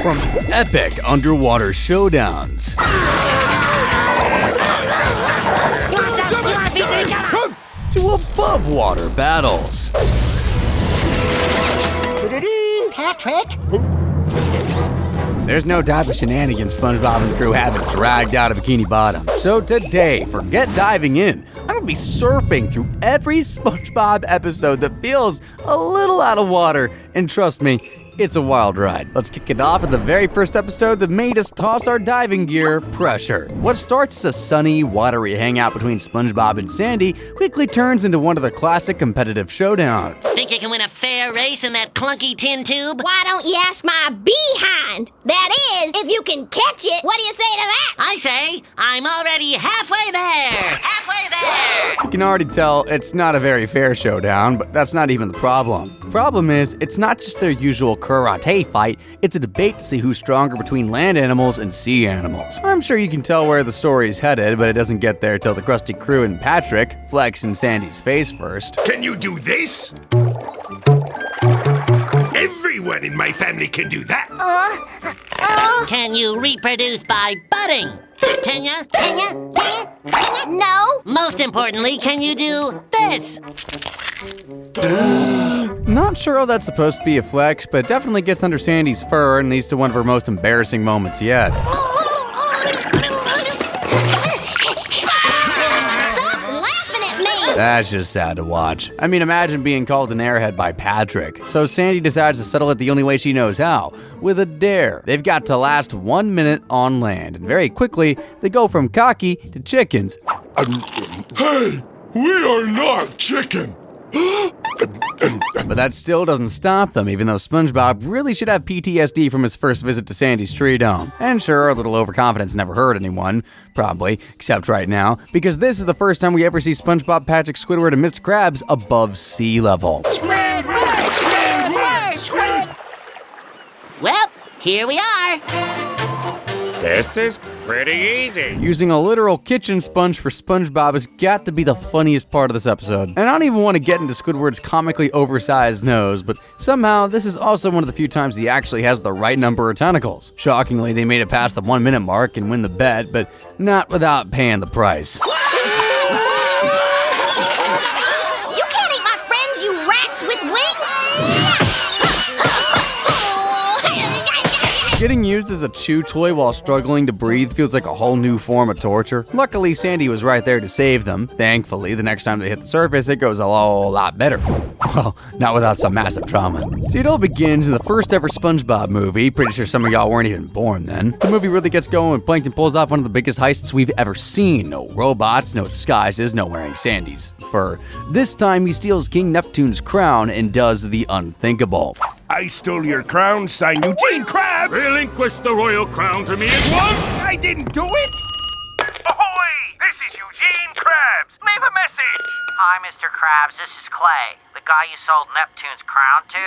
From epic underwater showdowns to above water battles. Patrick? There's no type of shenanigans SpongeBob and the crew haven't dragged out of Bikini Bottom. So today, forget diving in. I'm gonna be surfing through every SpongeBob episode that feels a little out of water, and trust me, it's a wild ride. Let's kick it off with the very first episode that made us toss our diving gear, Pressure. What starts as a sunny, watery hangout between SpongeBob and Sandy quickly turns into one of the classic competitive showdowns. Think you can win a fair race in that clunky tin tube? Why don't you ask my behind? That is, if you can catch it. What do you say to that? I say, I'm already halfway there! Halfway there! You can already tell it's not a very fair showdown, but that's not even the problem. The problem is, it's not just their usual karate fight, it's a debate to see who's stronger between land animals and sea animals. I'm sure you can tell where the story is headed, but it doesn't get there till the Krusty Crew and Patrick flex in Sandy's face first. Can you do this? Everyone in my family can do that. Can you reproduce by budding? Can ya? Can ya? Can ya? Can ya? No. Most importantly, can you do this? Not sure how that's supposed to be a flex, but it definitely gets under Sandy's fur and leads to one of her most embarrassing moments yet. Stop laughing at me. That's just sad to watch. I mean, imagine being called an airhead by Patrick. So Sandy decides to settle it the only way she knows how, with a dare. They've got to last 1 minute on land, and very quickly, they go from cocky to chickens. Hey, we are not chicken. But that still doesn't stop them, even though SpongeBob really should have PTSD from his first visit to Sandy's tree dome. And sure, a little overconfidence never hurt anyone, probably, except right now, because this is the first time we ever see SpongeBob, Patrick, Squidward, and Mr. Krabs above sea level. Squidward! Squidward! Squid! Well, here we are. This is pretty easy. Using a literal kitchen sponge for SpongeBob has got to be the funniest part of this episode. And I don't even want to get into Squidward's comically oversized nose, but somehow this is also one of the few times he actually has the right number of tentacles. Shockingly, they made it past the 1 minute mark and win the bet, but not without paying the price. You can't eat my friends, you rats with wings. Getting used as a chew toy while struggling to breathe feels like a whole new form of torture. Luckily, Sandy was right there to save them. Thankfully, the next time they hit the surface, it goes a whole lot better. Well, not without some massive trauma. See, it all begins in the first ever SpongeBob movie. Pretty sure some of y'all weren't even born then. The movie really gets going when Plankton pulls off one of the biggest heists we've ever seen. No robots, no disguises, no wearing Sandy's fur. This time, he steals King Neptune's crown and does the unthinkable. I stole your crown, signed Eugene Krabs! Relinquish the royal crown to me at once! I didn't do it! Ahoy! This is Eugene Krabs! Leave a message! Hi, Mr. Krabs. This is Clay, the guy you sold Neptune's crown to.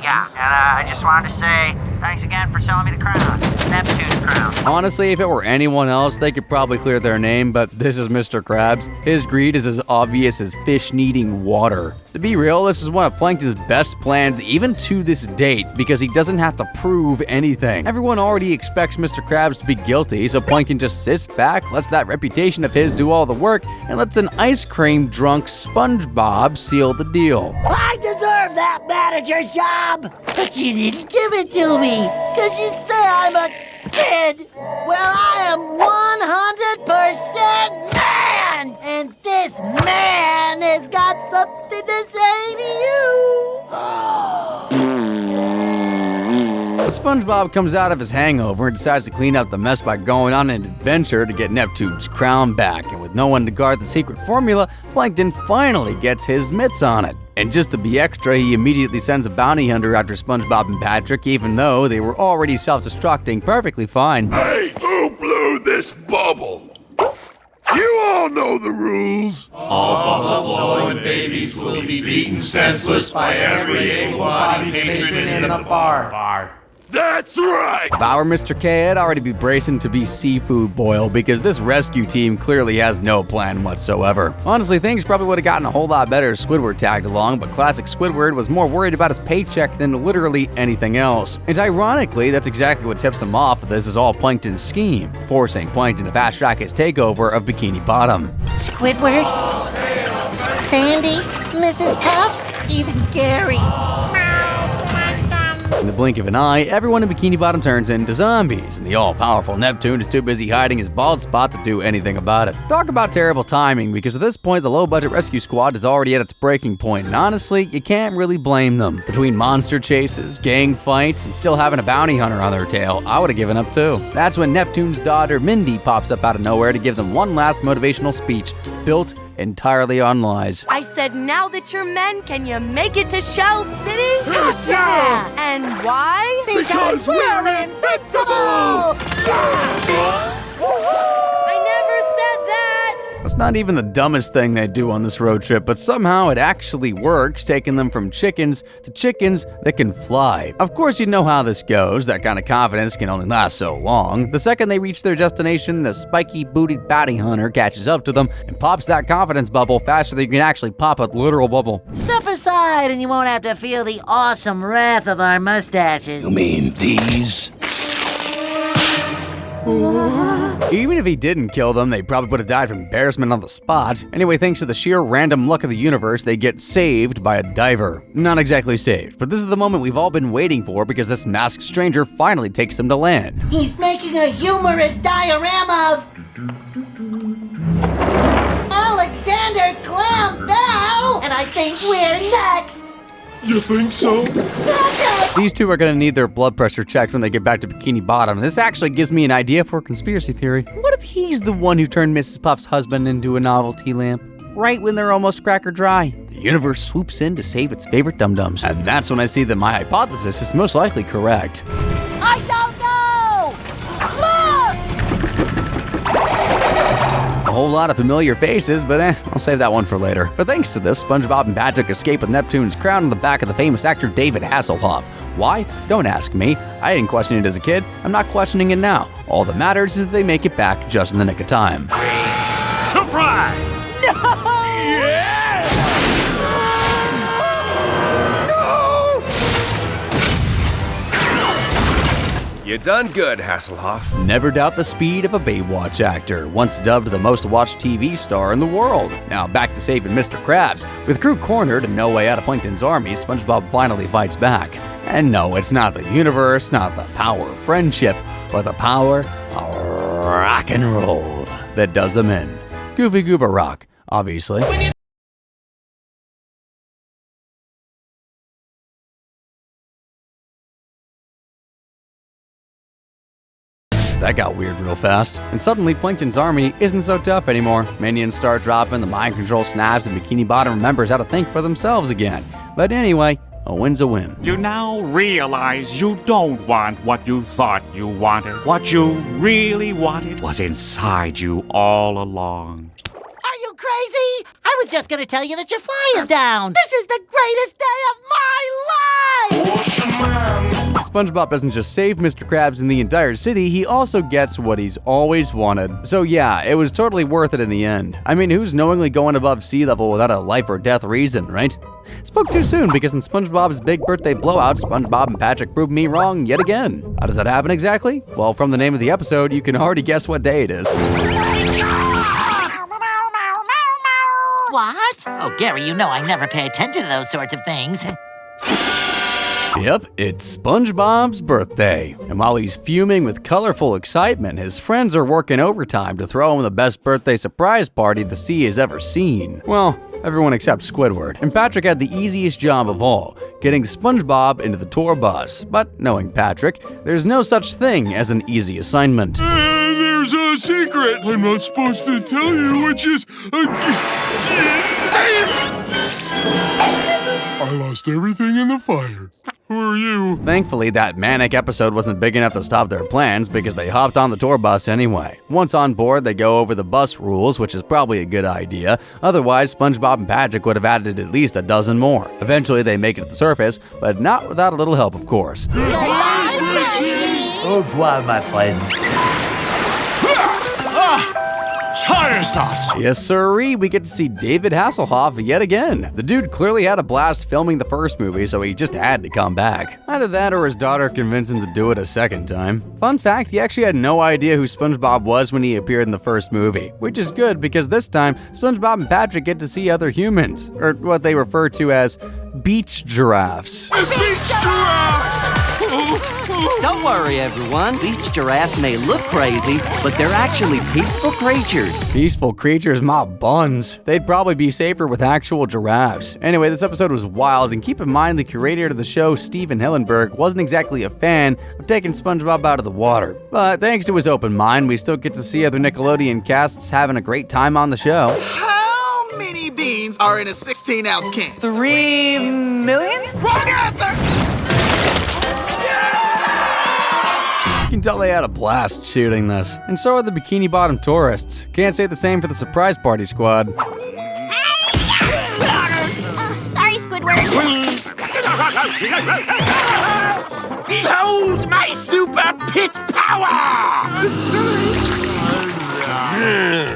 Yeah, and I just wanted to say thanks again for selling me the crown. Neptune's crown. Honestly, if it were anyone else, they could probably clear their name, but this is Mr. Krabs. His greed is as obvious as fish needing water. To be real, this is one of Plankton's best plans even to this date, because he doesn't have to prove anything. Everyone already expects Mr. Krabs to be guilty, so Plankton just sits back, lets that reputation of his do all the work, and lets an ice cream drunk SpongeBob seal the deal. I deserve that manager's job, but you didn't give it to me, because you say I'm a kid. Well, I am 100% man, and this man has got something to say to you. But SpongeBob comes out of his hangover and decides to clean up the mess by going on an adventure to get Neptune's crown back, and with no one to guard the secret formula, Plankton finally gets his mitts on it. And just to be extra, he immediately sends a bounty hunter after SpongeBob and Patrick, even though they were already self-destructing perfectly fine. Hey, who blew this bubble? You all know the rules. All bubble-blowing babies will be beaten senseless by every able-bodied patron in the bar. That's right! If I were Mr. K, I'd already be bracing to be seafood boil because this rescue team clearly has no plan whatsoever. Honestly, things probably would have gotten a whole lot better if Squidward tagged along, but classic Squidward was more worried about his paycheck than literally anything else. And ironically, that's exactly what tips him off that this is all Plankton's scheme, forcing Plankton to fast-track his takeover of Bikini Bottom. Squidward, Sandy, Mrs. Puff, even Gary. In the blink of an eye, everyone in Bikini Bottom turns into zombies, and the all-powerful Neptune is too busy hiding his bald spot to do anything about it. Talk about terrible timing, because at this point the low-budget rescue squad is already at its breaking point, and honestly, you can't really blame them. Between monster chases, gang fights, and still having a bounty hunter on their tail, I would have given up too. That's when Neptune's daughter Mindy pops up out of nowhere to give them one last motivational speech, built entirely on lies. I said, now that you're men, can you make it to Shell City? Heck yeah! And why? Because we're invincible! I never said that! That's not even the dumbest thing they do on this road trip, but somehow it actually works, taking them from chickens to chickens that can fly. Of course, you know how this goes. That kind of confidence can only last so long. The second they reach their destination, the spiky-booted bounty hunter catches up to them and pops that confidence bubble faster than you can actually pop a literal bubble. Step aside and you won't have to feel the awesome wrath of our mustaches. You mean these? Even if he didn't kill them, they probably would have died from embarrassment on the spot. Anyway, thanks to the sheer random luck of the universe, they get saved by a diver. Not exactly saved, but this is the moment we've all been waiting for because this masked stranger finally takes them to land. He's making a humorous diorama of Alexander Clam Bell! And I think we're next! You think so? These two are gonna need their blood pressure checked when they get back to Bikini Bottom. This actually gives me an idea for a conspiracy theory. What if he's the one who turned Mrs. Puff's husband into a novelty lamp? Right when they're almost cracker dry, the universe swoops in to save its favorite dum-dums. And that's when I see that my hypothesis is most likely correct. I don't know! Look! A whole lot of familiar faces, but I'll save that one for later. But thanks to this, SpongeBob and Patrick escape with Neptune's crown on the back of the famous actor David Hasselhoff. Why? Don't ask me. I didn't question it as a kid. I'm not questioning it now. All that matters is that they make it back just in the nick of time. Surprise! You done good, Hasselhoff. Never doubt the speed of a Baywatch actor, once dubbed the most watched TV star in the world. Now back to saving Mr. Krabs. With crew cornered and no way out of Plankton's army, SpongeBob finally fights back. And no, it's not the universe, not the power of friendship, but the power of rock and roll that does them in. Goofy Goober Rock, obviously. That got weird real fast. And suddenly, Plankton's army isn't so tough anymore. Minions start dropping, the mind control snaps, and Bikini Bottom remembers how to think for themselves again. But anyway, a win's a win. You now realize you don't want what you thought you wanted. What you really wanted was inside you all along. Are you crazy? I was just gonna tell you that your fly is down. This is the greatest day of my life! SpongeBob doesn't just save Mr. Krabs and the entire city, he also gets what he's always wanted. So yeah, it was totally worth it in the end. I mean, who's knowingly going above sea level without a life or death reason, right? Spoke too soon because in SpongeBob's big birthday blowout, SpongeBob and Patrick proved me wrong yet again. How does that happen exactly? Well, from the name of the episode, you can already guess what day it is. What? Oh, Gary, you know I never pay attention to those sorts of things. Yep, it's SpongeBob's birthday. And while he's fuming with colorful excitement, his friends are working overtime to throw him the best birthday surprise party the sea has ever seen. Well, everyone except Squidward. And Patrick had the easiest job of all, getting SpongeBob into the tour bus. But knowing Patrick, there's no such thing as an easy assignment. There's a secret I'm not supposed to tell you, which is... I lost everything in the fire. Who are you? Thankfully, that manic episode wasn't big enough to stop their plans because they hopped on the tour bus anyway. Once on board, they go over the bus rules, which is probably a good idea. Otherwise, SpongeBob and Patrick would have added at least a dozen more. Eventually, they make it to the surface, but not without a little help, of course. Goodbye, Au revoir, my friends. Tartar sauce! Yes, sirree, we get to see David Hasselhoff yet again. The dude clearly had a blast filming the first movie, so he just had to come back. Either that or his daughter convinced him to do it a second time. Fun fact, he actually had no idea who SpongeBob was when he appeared in the first movie, which is good because this time, SpongeBob and Patrick get to see other humans, or what they refer to as beach giraffes. Don't worry, everyone. Beach giraffes may look crazy, but they're actually peaceful creatures. Peaceful creatures, my buns. They'd probably be safer with actual giraffes. Anyway, this episode was wild, and keep in mind the curator of the show, Steven Hillenburg, wasn't exactly a fan of taking SpongeBob out of the water. But thanks to his open mind, we still get to see other Nickelodeon casts having a great time on the show. How many beans are in a 16-ounce can? 3 million? Wrong answer! You can tell they had a blast shooting this. And so are the Bikini Bottom tourists. Can't say the same for the surprise party squad. Sorry, Squidward. Behold my super pitch power!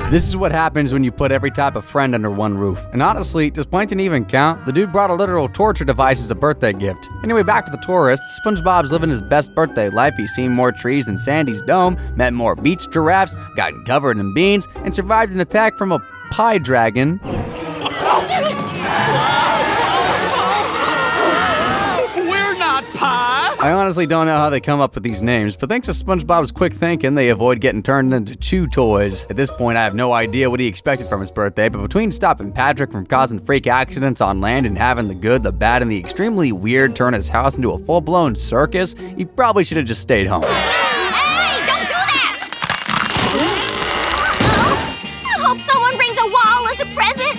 This is what happens when you put every type of friend under one roof. And honestly, does Plankton even count? The dude brought a literal torture device as a birthday gift. Anyway, back to the tourists. SpongeBob's living his best birthday life. He's seen more trees than Sandy's dome, met more beach giraffes, gotten covered in beans, and survived an attack from a pie dragon. I honestly don't know how they come up with these names, but thanks to SpongeBob's quick thinking, they avoid getting turned into chew toys. At this point, I have no idea what he expected from his birthday, but between stopping Patrick from causing freak accidents on land and having the good, the bad, and the extremely weird turn his house into a full-blown circus, he probably should have just stayed home. Hey, don't do that! I hope someone brings a wall as a present.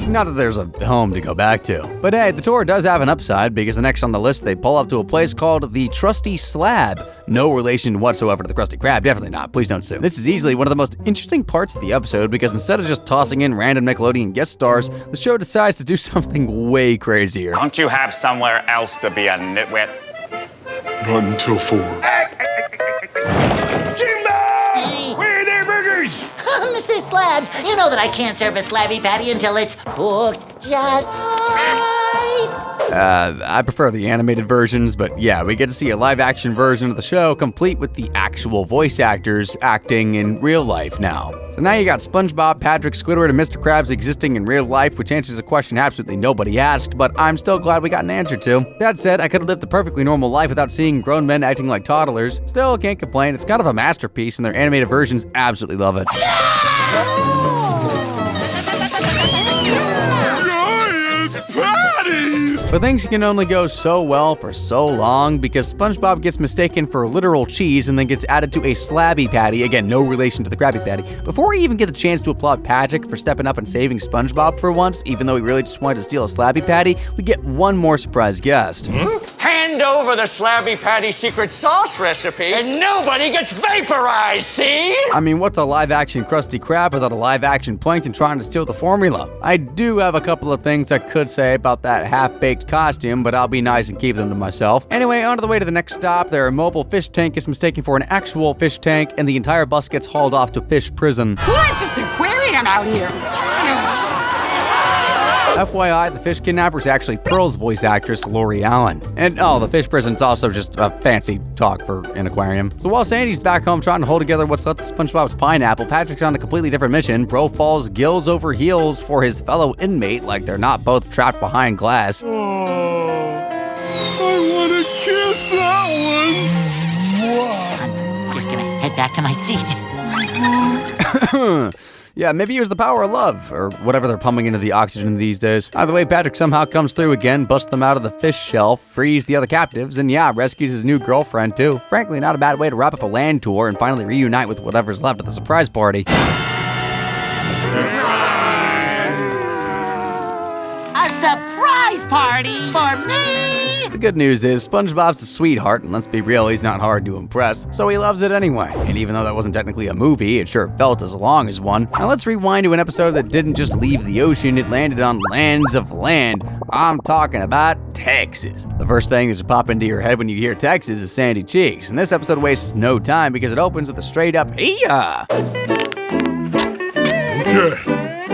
Not that there's a home to go back to. But hey, the tour does have an upside because the next on the list they pull up to a place called the Trusty Slab. No relation whatsoever to the Krusty Krab, definitely not, please don't sue. This is easily one of the most interesting parts of the episode because instead of just tossing in random Nickelodeon guest stars, the show decides to do something way crazier. Don't you have somewhere else to be a nitwit? Not until 4. Where are their burgers? Mr. Slabs, you know that I can't serve a slabby patty until it's cooked just right. I prefer the animated versions, but yeah, we get to see a live-action version of the show complete with the actual voice actors acting in real life now. So now you got SpongeBob, Patrick, Squidward, and Mr. Krabs existing in real life, which answers a question absolutely nobody asked, but I'm still glad we got an answer to. That said, I could have lived a perfectly normal life without seeing grown men acting like toddlers. Still, can't complain. It's kind of a masterpiece, and their animated versions absolutely love it. But things can only go so well for so long because SpongeBob gets mistaken for literal cheese and then gets added to a slabby patty, again, no relation to the Krabby Patty. Before we even get the chance to applaud Patrick for stepping up and saving SpongeBob for once, even though he really just wanted to steal a slabby patty, we get one more surprise guest. Hand over the slabby patty secret sauce recipe and nobody gets vaporized, see? I mean, what's a live-action Krusty Krab without a live-action Plankton trying to steal the formula? I do have a couple of things I could say about that half-baked costume, but I'll be nice and keep them to myself. Anyway, on to the way to the next stop. Their mobile fish tank is mistaken for an actual fish tank, and the entire bus gets hauled off to fish prison. Who has this aquarium out here? FYI, the fish kidnapper is actually Pearl's voice actress, Lori Allen. And the fish prison's also just a fancy talk for an aquarium. So while Sandy's back home trying to hold together what's left of SpongeBob's pineapple, Patrick's on a completely different mission. Bro falls gills over heels for his fellow inmate like they're not both trapped behind glass. I want to kiss that I'm just gonna head back to my seat. Yeah, maybe it was the power of love, or whatever they're pumping into the oxygen these days. Either way, Patrick somehow comes through again, busts them out of the fish shelf, frees the other captives, and yeah, rescues his new girlfriend too. Frankly, not a bad way to wrap up a land tour and finally reunite with whatever's left of the surprise party. A surprise party for me! The good news is, SpongeBob's a sweetheart, and let's be real, he's not hard to impress, so he loves it anyway. And even though that wasn't technically a movie, it sure felt as long as one. Now let's rewind to an episode that didn't just leave the ocean, it landed on lands of land. I'm talking about Texas. The first thing that should pop into your head when you hear Texas is Sandy Cheeks, and this episode wastes no time because it opens with a straight up "Hee-yah!" Okay,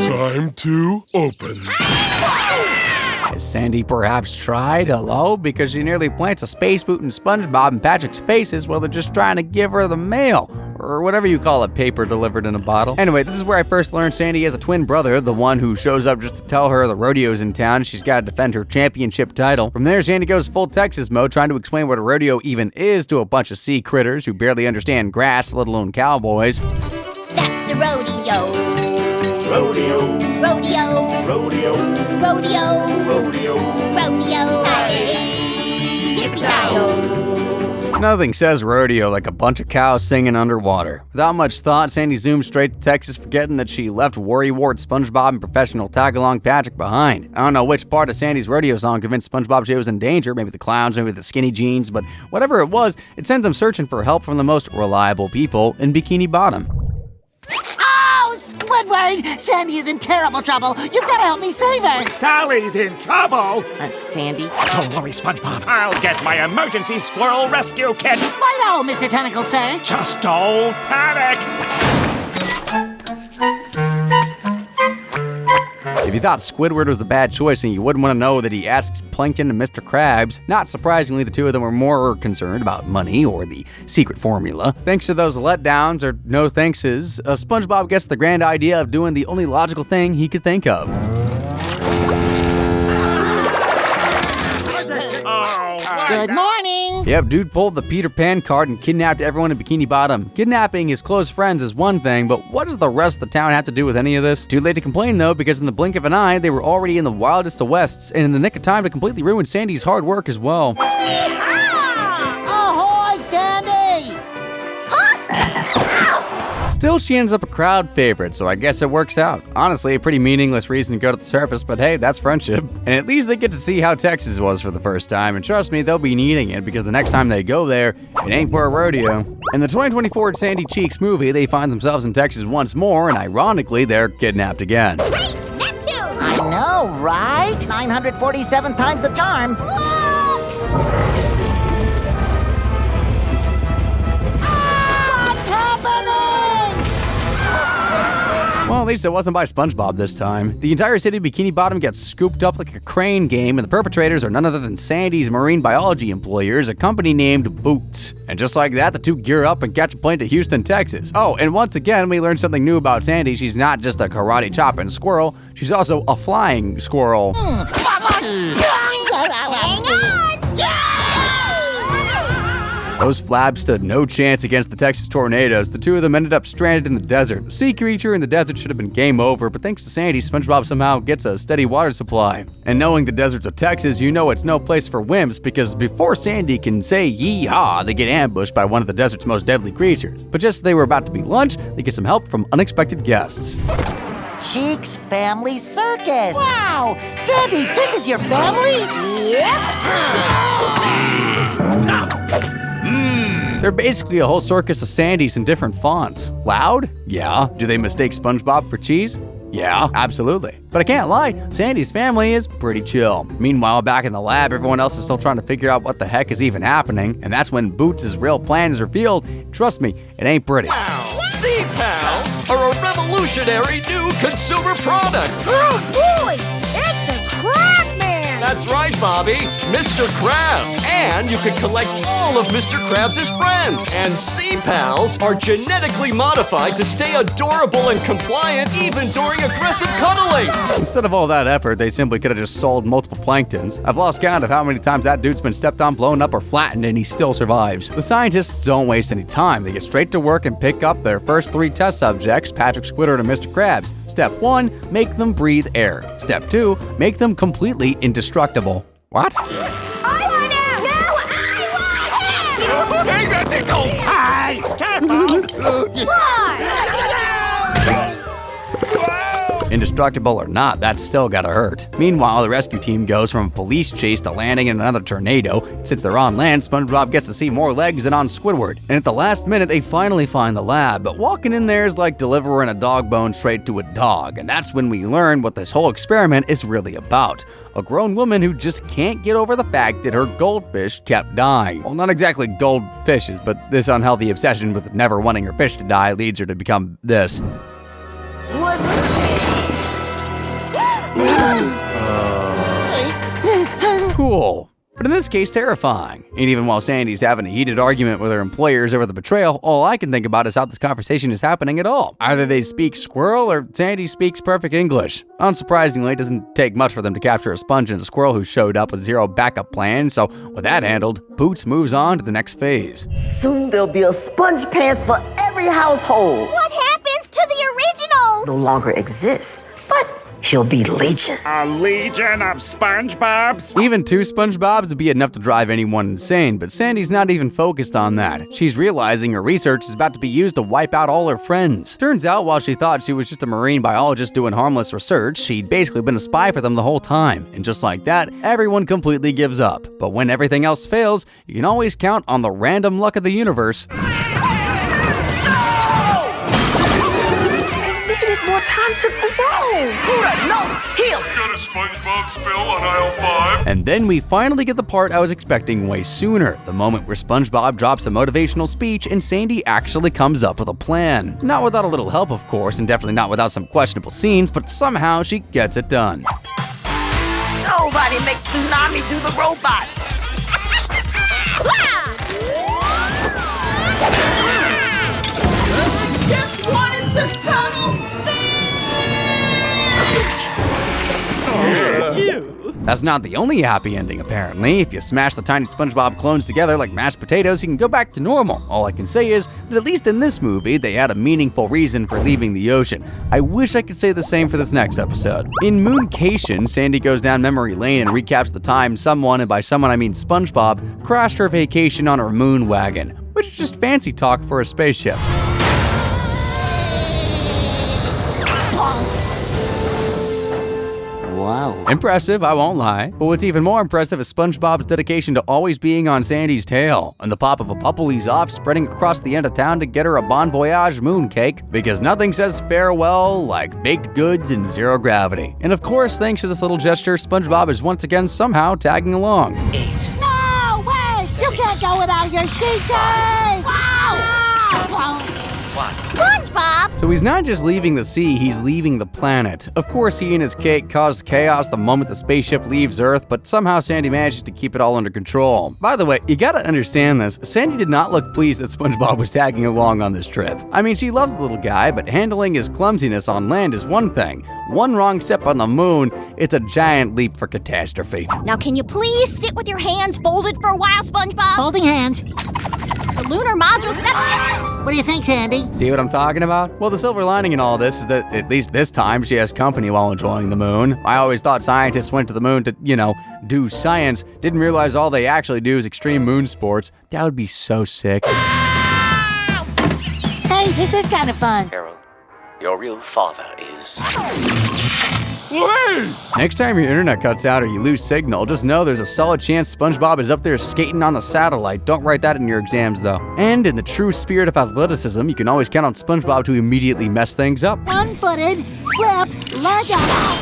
time to open. Has Sandy perhaps tried? Hello? Because she nearly plants a space boot in SpongeBob and Patrick's faces while they're just trying to give her the mail. Or whatever you call it, paper delivered in a bottle. Anyway, this is where I first learned Sandy has a twin brother, the one who shows up just to tell her the rodeo's in town and she's got to defend her championship title. From there, Sandy goes full Texas mode, trying to explain what a rodeo even is to a bunch of sea critters who barely understand grass, let alone cowboys. That's a rodeo. Rodeo. Rodeo. Rodeo. Rodeo. Rodeo. Rodeo. Tie-yo. Yippee-tie-yo. Nothing says rodeo like a bunch of cows singing underwater. Without much thought, Sandy zoomed straight to Texas, forgetting that she left worrywart SpongeBob and professional tag-along Patrick behind. I don't know which part of Sandy's rodeo song convinced SpongeBob she was in danger, maybe the clowns, maybe the skinny jeans, but whatever it was, it sent them searching for help from the most reliable people in Bikini Bottom. Oh, Squidward! Sandy is in terrible trouble. You've got to help me save her. Sally's in trouble. Sandy? Don't worry, SpongeBob. I'll get my emergency squirrel rescue kit. Righto, Mr. Tentacle, sir. Just don't panic. If you thought Squidward was a bad choice and you wouldn't want to know that he asked Plankton and Mr. Krabs, not surprisingly, the two of them were more concerned about money or the secret formula. Thanks to those letdowns or no thankses, SpongeBob gets the grand idea of doing the only logical thing he could think of. Good morning. Yep, dude pulled the Peter Pan card and kidnapped everyone in Bikini Bottom. Kidnapping his close friends is one thing, but what does the rest of the town have to do with any of this? Too late to complain though, because in the blink of an eye, they were already in the wildest of wests, and in the nick of time to completely ruin Sandy's hard work as well. Ahoy, Sandy! Still, she ends up a crowd favorite, so I guess it works out. Honestly, a pretty meaningless reason to go to the surface, but hey, that's friendship. And at least they get to see how Texas was for the first time, and trust me, they'll be needing it because the next time they go there, it ain't for a rodeo. In the 2024 Sandy Cheeks movie, they find themselves in Texas once more, and ironically, they're kidnapped again. Hey, Neptune! I know, right? 947 times the charm. Look! What's happening? Well, at least it wasn't by SpongeBob this time. The entire city of Bikini Bottom gets scooped up like a crane game, and the perpetrators are none other than Sandy's marine biology employers, a company named Boots. And just like that, the two gear up and catch a plane to Houston, Texas. Oh, and once again, we learn something new about Sandy. She's not just a karate chopping squirrel, she's also a flying squirrel. Hang on! Those flabs stood no chance against the Texas tornadoes. The two of them ended up stranded in the desert. A sea creature in the desert should have been game over, but thanks to Sandy, SpongeBob somehow gets a steady water supply. And knowing the deserts of Texas, you know it's no place for wimps, because before Sandy can say yee-haw, they get ambushed by one of the desert's most deadly creatures. But just as they were about to be lunch, they get some help from unexpected guests. Cheeks Family Circus. Wow! Sandy, this is your family? Yep! They're basically a whole circus of Sandys in different fonts. Loud? Yeah. Do they mistake SpongeBob for cheese? Yeah, absolutely. But I can't lie, Sandy's family is pretty chill. Meanwhile, back in the lab, everyone else is still trying to figure out what the heck is even happening, and that's when Boots' real plan is revealed. Trust me, it ain't pretty. Sea Pals are a revolutionary new consumer product. Oh boy! It's a crab man! That's right, Bobby. Mr. Krabs. And you can collect all of Mr. Krabs' friends. And Sea Pals are genetically modified to stay adorable and compliant even during aggressive cuddling. Instead of all that effort, they simply could have just sold multiple planktons. I've lost count of how many times that dude's been stepped on, blown up, or flattened, and he still survives. The scientists don't waste any time. They get straight to work and pick up their first 3 test subjects, Patrick, Squidward, and Mr. Krabs. Step 1, make them breathe air. Step 2, make them completely indestructible. What? I want him! No, I want him! Hey, that tickles! Hey, careful! Indestructible or not, that's still gotta hurt. Meanwhile, the rescue team goes from a police chase to landing in another tornado. Since they're on land, SpongeBob gets to see more legs than on Squidward. And at the last minute, they finally find the lab, but walking in there is like delivering a dog bone straight to a dog. And that's when we learn what this whole experiment is really about. A grown woman who just can't get over the fact that her goldfish kept dying. Well, not exactly goldfishes, but this unhealthy obsession with never wanting her fish to die leads her to become this. Cool. But in this case, terrifying. And even while Sandy's having a heated argument with her employers over the betrayal, all I can think about is how this conversation is happening at all. Either they speak squirrel or Sandy speaks perfect English. Unsurprisingly, it doesn't take much for them to capture a sponge and a squirrel who showed up with zero backup plan, so with that handled, Boots moves on to the next phase. Soon there'll be a SpongePants for every household. What happens to the original? No longer exists, but he'll be legion. A legion of SpongeBobs? Even 2 SpongeBobs would be enough to drive anyone insane, but Sandy's not even focused on that. She's realizing her research is about to be used to wipe out all her friends. Turns out, while she thought she was just a marine biologist doing harmless research, she'd basically been a spy for them the whole time. And just like that, everyone completely gives up. But when everything else fails, you can always count on the random luck of the universe. More time to grow. Buddha, no, heal. Got a SpongeBob spill on aisle 5? And then we finally get the part I was expecting way sooner. The moment where SpongeBob drops a motivational speech and Sandy actually comes up with a plan. Not without a little help, of course, and definitely not without some questionable scenes, but somehow she gets it done. Nobody makes Tsunami do the robot. Just wanted to cuddle. That's not the only happy ending, apparently. If you smash the tiny SpongeBob clones together like mashed potatoes, you can go back to normal. All I can say is that at least in this movie, they had a meaningful reason for leaving the ocean. I wish I could say the same for this next episode. In Mooncation, Sandy goes down memory lane and recaps the time someone, and by someone I mean SpongeBob, crashed her vacation on her moon wagon, which is just fancy talk for a spaceship. Wow. Impressive, I won't lie. But what's even more impressive is SpongeBob's dedication to always being on Sandy's tail, and the pop of a bubble he's off spreading across the end of town to get her a Bon Voyage mooncake, because nothing says farewell like baked goods and zero gravity. And of course, thanks to this little gesture, SpongeBob is once again somehow tagging along. No way! You can't go without your sheet cake! Wow! SpongeBob! So he's not just leaving the sea, he's leaving the planet. Of course, he and his cake caused chaos the moment the spaceship leaves Earth, but somehow Sandy manages to keep it all under control. By the way, you gotta understand this, Sandy did not look pleased that SpongeBob was tagging along on this trip. I mean, she loves the little guy, but handling his clumsiness on land is one thing. One wrong step on the moon, it's a giant leap for catastrophe. Now can you please sit with your hands folded for a while, SpongeBob? Folding hands. The lunar module separate. What do you think, Sandy? See what I'm talking about? Well, the silver lining in all this is that at least this time she has company while enjoying the moon. I always thought scientists went to the moon to, do science. Didn't realize all they actually do is extreme moon sports. That would be so sick. Hey, this is kind of fun. Harold, your real father is... Next time your internet cuts out or you lose signal, just know there's a solid chance SpongeBob is up there skating on the satellite. Don't write that in your exams, though. And in the true spirit of athleticism, you can always count on SpongeBob to immediately mess things up. One-footed, flip, leg up.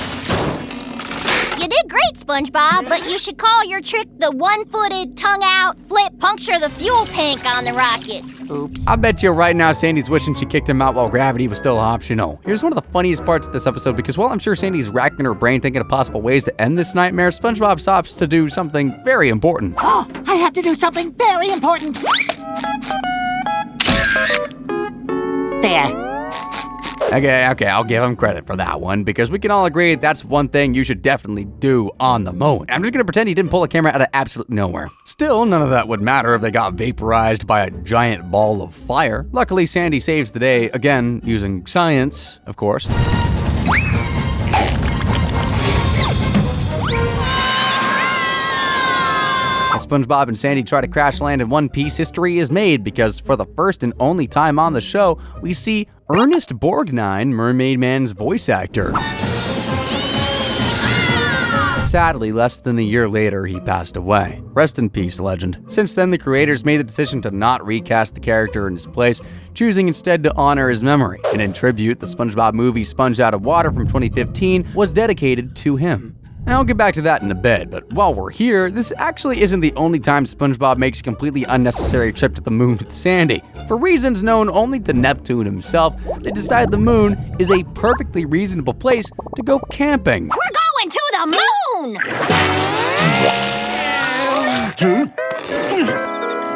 You did great, SpongeBob, but you should call your trick the one-footed, tongue-out, flip, puncture the fuel tank on the rocket. Oops. I bet you right now Sandy's wishing she kicked him out while gravity was still optional. Here's one of the funniest parts of this episode, because while I'm sure Sandy's racking her brain thinking of possible ways to end this nightmare, SpongeBob stops to do something very important. Oh, I have to do something very important. There. Okay, I'll give him credit for that one, because we can all agree that's one thing you should definitely do on the moon. I'm just gonna pretend he didn't pull a camera out of absolute nowhere. Still, none of that would matter if they got vaporized by a giant ball of fire. Luckily, Sandy saves the day, again, using science, of course. As SpongeBob and Sandy try to crash land in one piece, history is made, because for the first and only time on the show, we see Ernest Borgnine, Mermaid Man's voice actor. Sadly, less than a year later, he passed away. Rest in peace, legend. Since then, the creators made the decision to not recast the character in his place, choosing instead to honor his memory. And in tribute, the SpongeBob movie Sponge Out of Water from 2015 was dedicated to him. I'll get back to that in a bit, but while we're here, this actually isn't the only time SpongeBob makes a completely unnecessary trip to the moon with Sandy. For reasons known only to Neptune himself, they decide the moon is a perfectly reasonable place to go camping. We're going to the moon!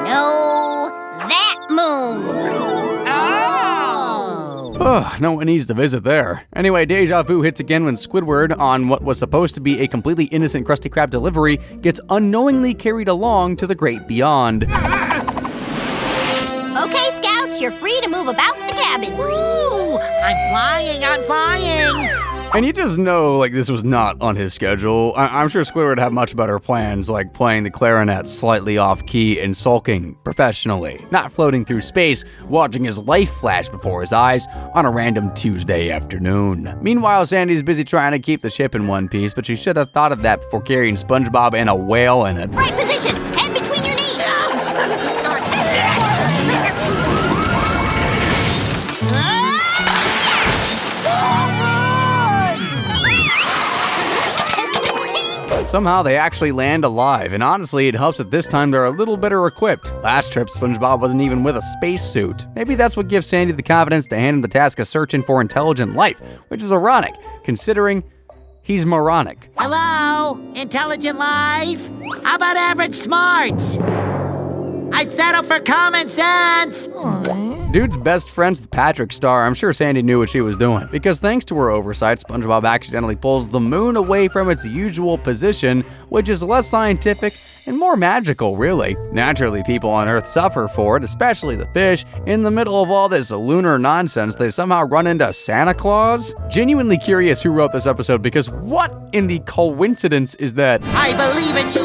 No, that moon. No one needs to visit there. Anyway, deja vu hits again when Squidward, on what was supposed to be a completely innocent Krusty Krab delivery, gets unknowingly carried along to the great beyond. Okay, Scouts, you're free to move about the cabin. Woo! I'm flying! And you just know, this was not on his schedule. I'm sure Squidward had much better plans, like playing the clarinet slightly off-key and sulking professionally, not floating through space, watching his life flash before his eyes on a random Tuesday afternoon. Meanwhile, Sandy's busy trying to keep the ship in one piece, but she should have thought of that before carrying SpongeBob and a whale in it. Right position, head between your knees. Somehow they actually land alive, and honestly, it helps that this time they're a little better equipped. Last trip, SpongeBob wasn't even with a spacesuit. Maybe that's what gives Sandy the confidence to hand him the task of searching for intelligent life, which is ironic, considering he's moronic. Hello? Intelligent life? How about average smarts? I'd settle for common sense. Dude's best friend's the Patrick Star. I'm sure Sandy knew what she was doing, because thanks to her oversight, SpongeBob accidentally pulls the moon away from its usual position, which is less scientific and more magical, really. Naturally, people on Earth suffer for it, especially the fish. In the middle of all this lunar nonsense, they somehow run into Santa Claus? Genuinely curious who wrote this episode, because what in the coincidence is that? I believe in you.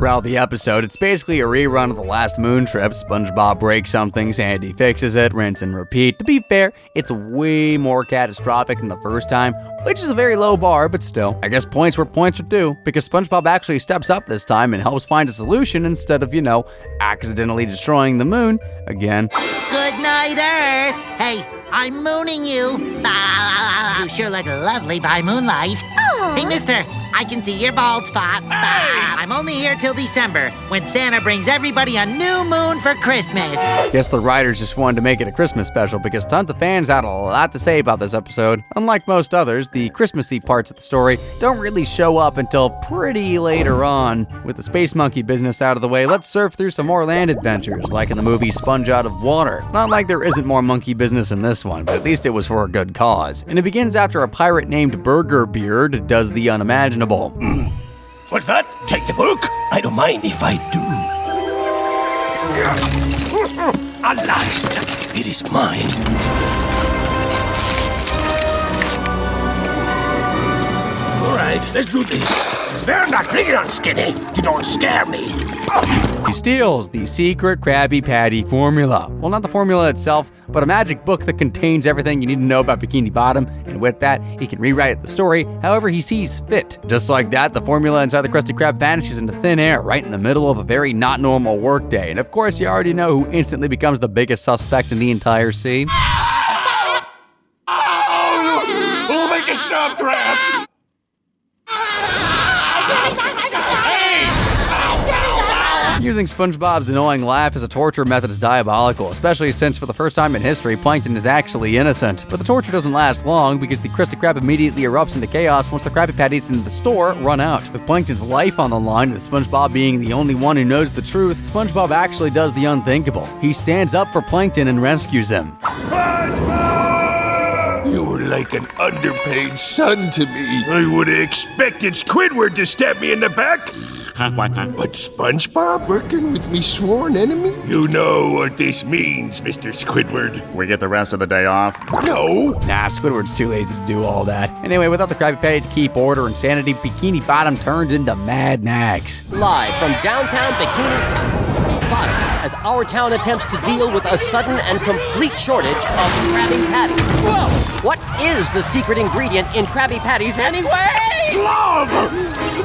Throughout the episode, it's basically a rerun of the last moon trip. SpongeBob breaks something, Sandy fixes it, rinse and repeat. To be fair, it's way more catastrophic than the first time, which is a very low bar, but still. I guess points where points are due, because SpongeBob actually steps up this time and helps find a solution instead of, accidentally destroying the moon again. Good night, Earth. Hey, I'm mooning you. You sure look lovely by moonlight. Aww. Hey, mister, I can see your bald spot. I'm only here till December, when Santa brings everybody a new moon for Christmas. Guess the writers just wanted to make it a Christmas special, because tons of fans had a lot to say about this episode. Unlike most others, the Christmassy parts of the story don't really show up until pretty later on. With the space monkey business out of the way, let's surf through some more land adventures, like in the movie Sponge Out of Water. Not like there isn't more monkey business in this one, but at least it was for a good cause. And it begins after a pirate named Burger Beard does the unimaginable. What's that? Take the book? I don't mind if I do. Alas, it is mine. All right, let's do this. Better not bring it on, Skinny. You don't scare me. He steals the secret Krabby Patty formula. Well, not the formula itself, but a magic book that contains everything you need to know about Bikini Bottom, and with that, he can rewrite the story however he sees fit. Just like that, the formula inside the Krusty Krab vanishes into thin air right in the middle of a very not normal workday. And of course, you already know who instantly becomes the biggest suspect in the entire scene. Who'll make a stop, Krabs? Using SpongeBob's annoying laugh as a torture method is diabolical, especially since for the first time in history, Plankton is actually innocent. But the torture doesn't last long, because the Krusty Krab immediately erupts into chaos once the Krabby Patties in the store run out. With Plankton's life on the line and SpongeBob being the only one who knows the truth, SpongeBob actually does the unthinkable. He stands up for Plankton and rescues him. SpongeBob! You were like an underpaid son to me. I would have expected Squidward to stab me in the back. But SpongeBob working with me sworn enemy? You know what this means, Mr. Squidward. We get the rest of the day off? No. Nah, Squidward's too lazy to do all that. Anyway, without the Krabby Patty to keep order and sanity, Bikini Bottom turns into Mad Max. Live from downtown Bikini... Bottom as our town attempts to deal with a sudden and complete shortage of Krabby Patties. Whoa! What is the secret ingredient in Krabby Patties anyway? Love!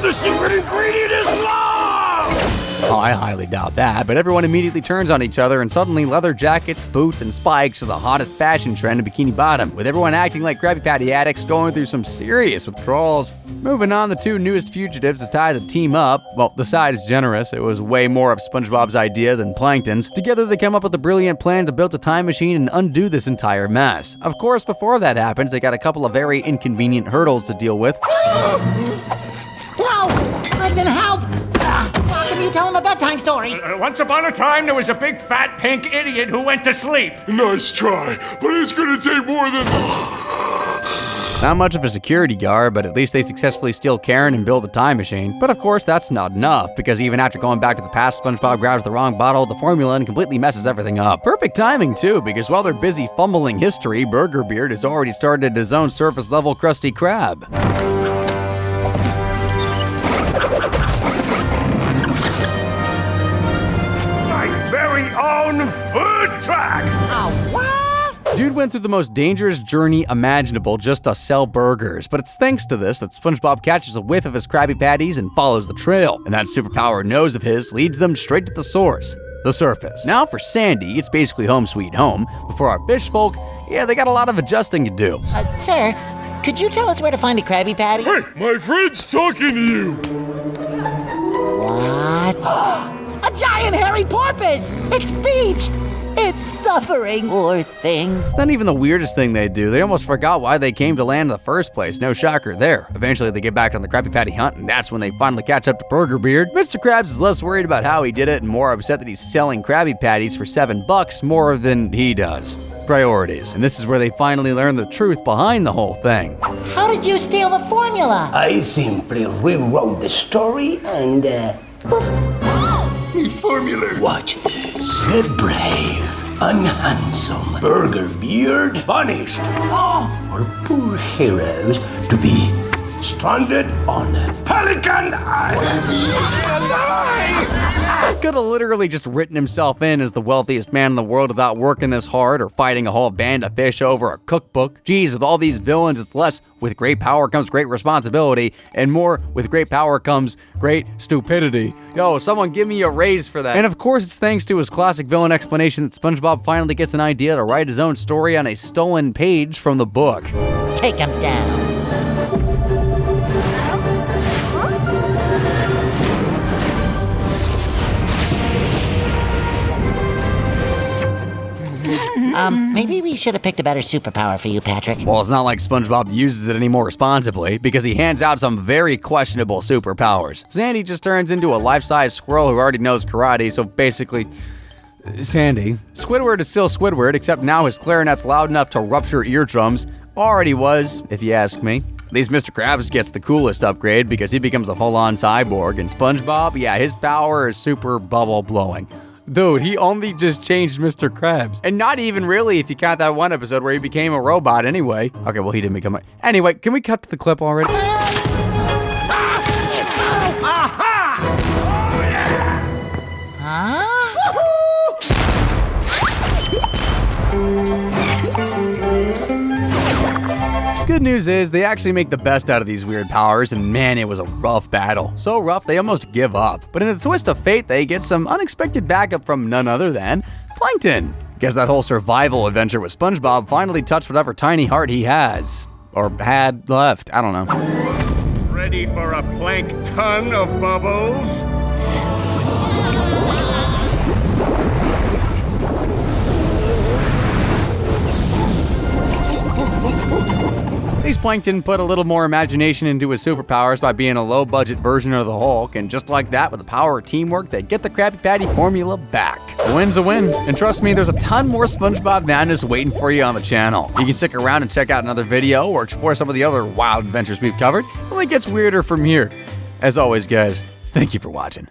The secret ingredient is love! Oh, I highly doubt that, but everyone immediately turns on each other and suddenly leather jackets, boots, and spikes are the hottest fashion trend in Bikini Bottom, with everyone acting like Krabby Patty addicts going through some serious withdrawals. Moving on, the two newest fugitives decide to team up. Well, the side is generous. It was way more of SpongeBob's idea than Plankton's. Together, they come up with a brilliant plan to build a time machine and undo this entire mess. Of course, before that happens, they got a couple of very inconvenient hurdles to deal with. No! Plankton, help! How can you tell him a bedtime story? Once upon a time, there was a big fat pink idiot who went to sleep. Nice try, but it's gonna take more than... Not much of a security guard, but at least they successfully steal Karen and build a time machine. But of course, that's not enough, because even after going back to the past, SpongeBob grabs the wrong bottle of the formula and completely messes everything up. Perfect timing, too, because while they're busy fumbling history, Burger Beard has already started his own surface-level Krusty Krab. My very own food truck! Oh, what? Dude went through the most dangerous journey imaginable just to sell burgers, but it's thanks to this that SpongeBob catches a whiff of his Krabby Patties and follows the trail, and that superpower nose of his leads them straight to the source, the surface. Now for Sandy, it's basically home sweet home, but for our fish folk, yeah, they got a lot of adjusting to do. Sir, could you tell us where to find a Krabby Patty? Hey, my friend's talking to you. What? A giant hairy porpoise! It's beached! It's suffering, poor thing. It's not even the weirdest thing they do. They almost forgot why they came to land in the first place. No shocker there. Eventually, they get back on the Krabby Patty hunt, and that's when they finally catch up to Burger Beard. Mr. Krabs is less worried about how he did it and more upset that he's selling Krabby Patties for $7 more than he does. Priorities. And this is where they finally learn the truth behind the whole thing. How did you steal the formula? I simply rewrote the story and, me formula. Watch this. The brave, unhandsome Burger Beard punished. For poor heroes to be stranded on Pelican Island. Could have literally just written himself in as the wealthiest man in the world without working this hard or fighting a whole band of fish over a cookbook. Geez, with all these villains, it's less with great power comes great responsibility, and more with great power comes great stupidity. Yo, someone give me a raise for that. And of course, it's thanks to his classic villain explanation that SpongeBob finally gets an idea to write his own story on a stolen page from the book. Take him down. Maybe we should have picked a better superpower for you, Patrick. Well, it's not like SpongeBob uses it any more responsibly, because he hands out some very questionable superpowers. Sandy just turns into a life-size squirrel who already knows karate, so basically, Sandy. Squidward is still Squidward, except now his clarinet's loud enough to rupture eardrums. Already was, if you ask me. At least Mr. Krabs gets the coolest upgrade because he becomes a full-on cyborg, and SpongeBob, yeah, his power is super bubble blowing. Dude, he only just changed Mr. Krabs. And not even really if you count that one episode where he became a robot anyway. Okay, well, he didn't become a... Anyway, can we cut to the clip already? Good news is, they actually make the best out of these weird powers, and man, it was a rough battle. So rough, they almost give up. But in a twist of fate, they get some unexpected backup from none other than Plankton. Guess that whole survival adventure with SpongeBob finally touched whatever tiny heart he has. Or had left, I don't know. Ready for a plank ton of bubbles? These Plankton put a little more imagination into his superpowers by being a low-budget version of the Hulk, and just like that, with the power of teamwork, they get the Krabby Patty formula back. A win's a win, and trust me, there's a ton more SpongeBob madness waiting for you on the channel. You can stick around and check out another video or explore some of the other wild adventures we've covered. It only gets weirder from here. As always, guys, thank you for watching.